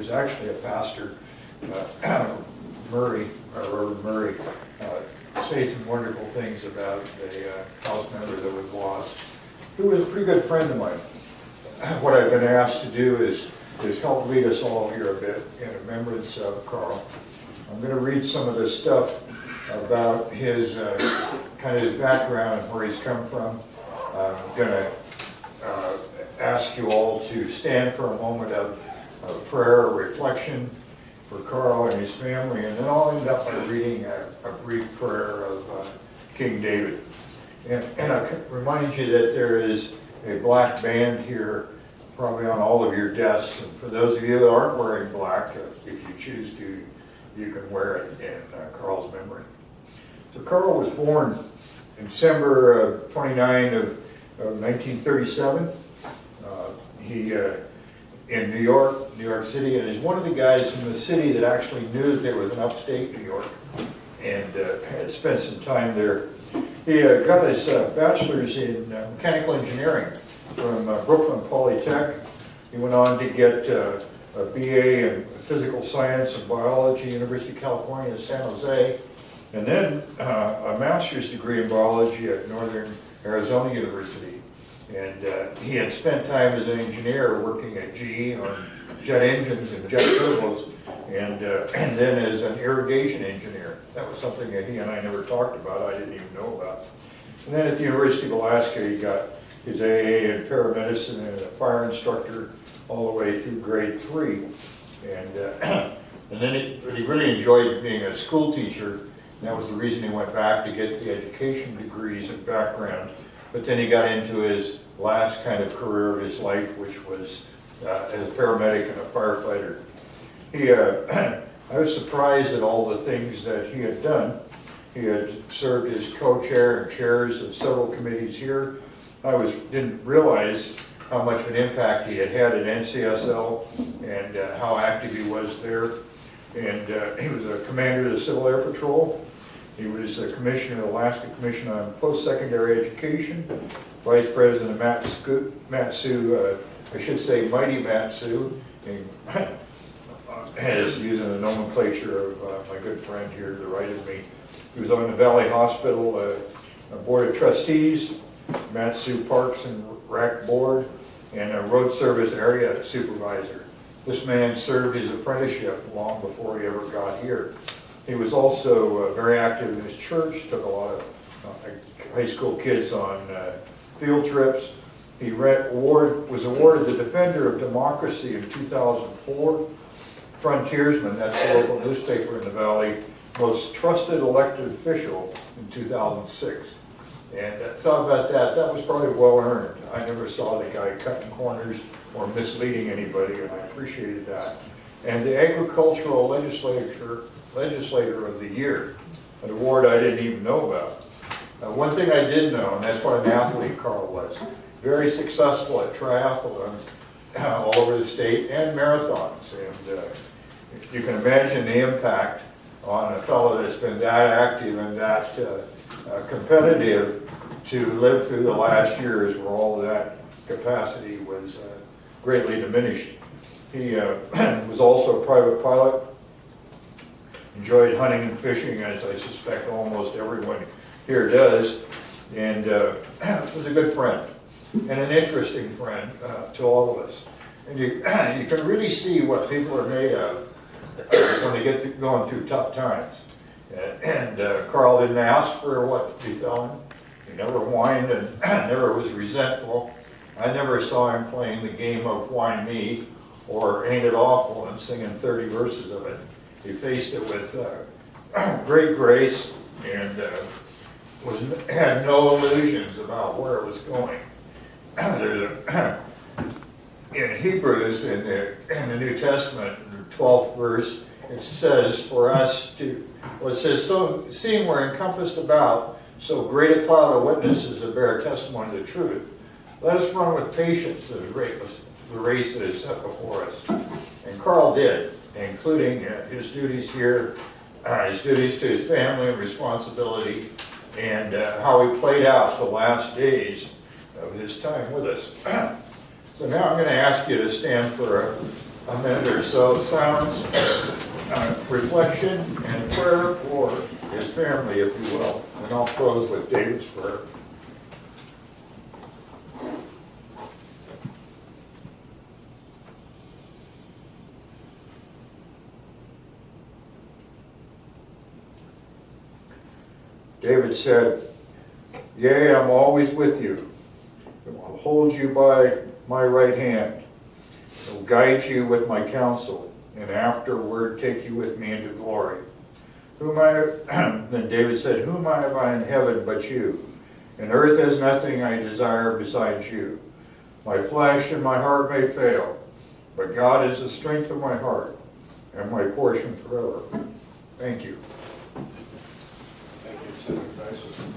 who's actually a pastor, Reverend Murray, say some wonderful things about a house member that was lost, who was a pretty good friend of mine. What I've been asked to do is help lead us all here a bit in remembrance of Carl. I'm going to read some of this stuff about his kind of his background and where he's come from. I'm going to ask you all to stand for a moment of prayer or reflection for Carl and his family, and then I'll end up by reading a brief prayer of King David. And I remind you that there is a black band here, probably on all of your desks, and for those of you that aren't wearing black, if you choose to, you can wear it in Carl's memory. So Carl was born in December 29 of 1937. He in New York City, and is one of the guys in the city that actually knew that there was an upstate New York, and had spent some time there. He got his bachelor's in mechanical engineering from Brooklyn Polytech. He went on to get a BA in physical science and biology, University of California, San Jose, and then a master's degree in biology at Northern Arizona University. And he had spent time as an engineer working at GE on jet engines and jet turbos, and then as an irrigation engineer. That was something that he and I never talked about, I didn't even know about. And then at the University of Alaska, he got his AA in paramedicine and a fire instructor all the way through grade 3. And then he really enjoyed being a school teacher, and that was the reason he went back to get the education degrees and background. But then he got into his last kind of career of his life, which was as a paramedic and a firefighter. I was surprised at all the things that he had done. He had served as co-chair and chairs of several committees here. I didn't realize how much of an impact he had had at NCSL and how active he was there. And he was a commander of the Civil Air Patrol. He was a commissioner of the Alaska Commission on Post-Secondary Education, vice president of Matsu, I should say Mighty Matsu, as using the nomenclature of my good friend here to the right of me. He was on the Valley Hospital Board of Trustees, Matsu Parks and Rec Board, and a road service area supervisor. This man served his apprenticeship long before he ever got here. He was also very active in his church, took a lot of high school kids on field trips. He was awarded the Defender of Democracy in 2004. Frontiersman, that's the local newspaper in the Valley, most trusted elected official in 2006. And thought about that, that was probably well earned. I never saw the guy cutting corners or misleading anybody, and I appreciated that. And the Agricultural Legislator of the Year, an award I didn't even know about. One thing I did know, and that's what an athlete Carl was, very successful at triathlons all over the state and marathons. And if you can imagine the impact on a fellow that's been that active and that competitive to live through the last years where all that capacity was greatly diminished. He was also a private pilot, enjoyed hunting and fishing, as I suspect almost everyone here does, and was a good friend and an interesting friend to all of us. And you can really see what people are made of when they get going through tough times. And Carl didn't ask for what befell him. He never whined and never was resentful. I never saw him playing the game of whine me or ain't it awful and singing 30 verses of it. He faced it with great grace and had no illusions about where it was going. In Hebrews, in the New Testament, in the 12th verse, it says for us to, well, it says, so seeing we're encompassed about so great a cloud of witnesses that bear testimony to the truth, let us run with patience the race that is set before us. And Carl did, including his duties here, his duties to his family and responsibility, and how he played out the last days of his time with us. So now I'm going to ask you to stand for a minute or so of silence, reflection, and prayer for his family, if you will. And I'll close with David's prayer. David said, "Yea, I'm always with you. I will hold you by my right hand. I will guide you with my counsel, and afterward take you with me into glory." Then David said, "Whom have I in heaven but you? And earth has nothing I desire besides you. My flesh and my heart may fail, but God is the strength of my heart and my portion forever." Thank you. Thank you, Senator Dyson.